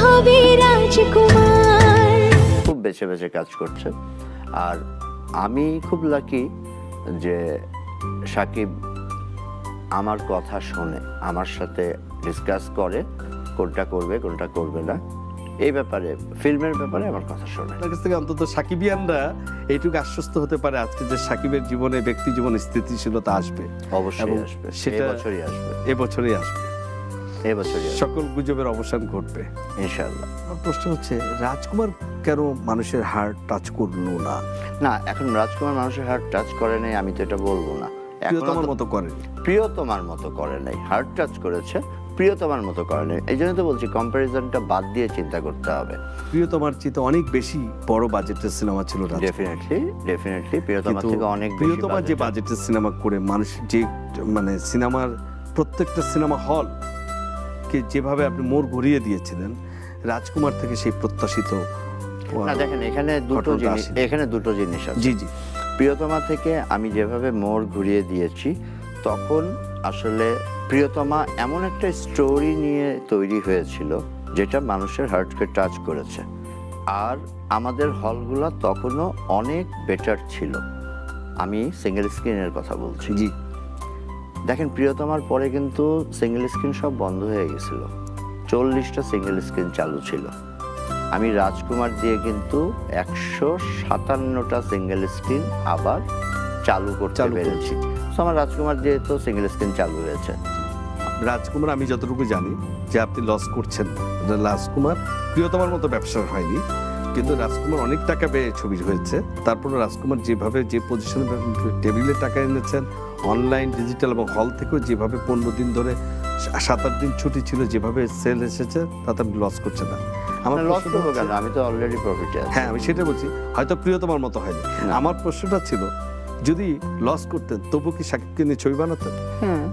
হবে রাজকুমার। খুব বেছে বেছে কাজ করছে। আর আমি খুব লাকি যে সাকিব আমার কথা শোনে, আমার সাথে ডিসকাস করে কোনটা করবে কোনটা করবে না, এই ব্যাপারে ফিল্মের ব্যাপারে আমার কথা শোনে। আপনার কাছ থেকে অন্তত সাকিবিয়ানরা এইটুকু আশ্বস্ত হতে পারে আজকে যে সাকিবের জীবনে ব্যক্তি জীবনে স্থিতিশীলতা আসবে। অবশ্যই আসবে, সেটা বছরই আসবে, এবছরই আসবে, এবছরই সকল গুজবের অবসান ঘটবে ইনশাআল্লাহ। আমার প্রশ্ন হচ্ছে রাজকুমার কেন মানুষের হার্ট টাচ করলো না? না, এখন রাজকুমার মানুষের হার্ট টাচ করে নাই আমি তো এটা বলবো না। প্রিয়তমার মতো করে, প্রিয়তমার মতো করে নাই, হার্ট টাচ করেছে, প্রিয়তমার মতো করে নাই। এই জন্য তো বলছি কম্প্যারিজনটা বাদ দিয়ে চিন্তা করতে হবে। প্রিয়তমার চেয়ে অনেক বেশি বড় বাজেটের সিনেমা ছিল ডেফিনেটলি প্রিয়তমার থেকে অনেক বেশি। প্রিয়তমা যে বাজেটের সিনেমা করে মানুষ যে মানে সিনেমার প্রত্যেকটা সিনেমা হল কে যেভাবে আপনি মোড় ঘুরিয়ে দিয়েছিলেন, রাজকুমার থেকে সেই প্রত্যাশিত না। দেখেন এখানে দুটো জিনিস আছে। জি জি, প্রিয়তমা থেকে আমি যেভাবে মোড় ঘুরিয়ে দিয়েছি, তখন আসলে প্রিয়তমা এমন একটা স্টোরি নিয়ে তৈরি হয়েছিল যেটা মানুষের হার্টকে টাচ করেছে। আর আমাদের হলগুলো তখনও অনেক বেটার ছিল। আমি সিঙ্গেল স্ক্রিনের কথা বলছি। জি, দেখেন প্রিয়তমার পরে কিন্তু সিঙ্গেল স্ক্রিন সব বন্ধ হয়ে গেছিল, 40টা সিঙ্গেল স্ক্রিন চালু ছিল। আমি রাজকুমার দিয়ে কিন্তু 157টা সিঙ্গেল স্ক্রিন আবার চালু করতে পেরেছি। তো আমার রাজকুমার দিয়ে তো সিঙ্গেল স্ক্রিন চালু হয়েছে। রাজকুমার আমি যতটুকু জানি যে আপনি লস করছেন, রাজকুমার প্রিয়তমার মতো ব্যবসা হয়নি, কিন্তু রাজকুমার অনেক টাকা পেয়ে ছবি হয়েছে। তারপরে রাজকুমার যেভাবে যে পজিশনে টেবিলে টাকা এনেছেন, অনলাইন ডিজিটাল এবং হল থেকেও যেভাবে 15 দিন ধরে 7-8 দিন ছুটি ছিল, যেভাবে সেল এসেছে, তাতে আপনি লস করছেন না। আমার লস করবো কেন, আমি তো অলরেডি প্রফিটে আছি। হ্যাঁ, আমি সেটা বলছি, হয়তো প্রিয়তমার মতো হয়নি। আমার প্রশ্নটা ছিল যদি লস করতেন তবু কি সাকিবকে নিয়ে ছবি বানাতেন? হ্যাঁ,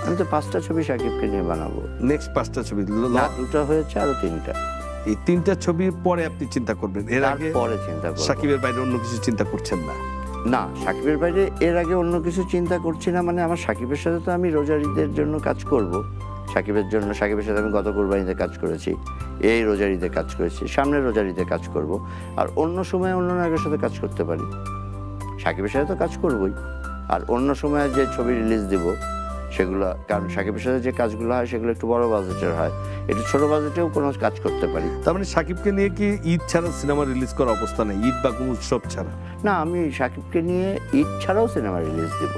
আমি তো 5টা ছবি সাকিবকে নিয়ে বানাবো। নেক্সট 5টা ছবি, 2টা হয়েছে, আরো 3টা। এই 3টা ছবির পরে আপনি চিন্তা করবেন, এর আগে পরে চিন্তা করব। সাকিবের বাইরে অন্য কিছু চিন্তা করছেন না? না, সাকিবের বাইরে এর আগে অন্য কিছু চিন্তা করছি না। মানে আমার সাকিবের সাথে তো আমি রোজার ঈদের জন্য কাজ করব। সাকিবের সাথে আমি গত কোরবানিতে কাজ করেছি, এই রোজার ঈদে কাজ করেছি, সামনের রোজার ঈদে কাজ করব। আর অন্য সময় অন্য নায়কের সাথে কাজ করতে পারি, সাকিবের সাথে তো কাজ করবই। আর অন্য সময় যে ছবি রিলিজ দিব সেগুলো, কারণ সাকিবের সাথে যে কাজগুলো হয় সেগুলো একটু বড় বাজেটের হয়, একটু ছোট বাজেটেও কোনো কাজ করতে পারি। তার মানে সাকিবকে নিয়ে কি ঈদ ছাড়া সিনেমা রিলিজ করার অবস্থা নেই, ঈদ বা কোনো উৎসব ছাড়া? না, আমি সাকিবকে নিয়ে ঈদ ছাড়াও সিনেমা রিলিজ দিব।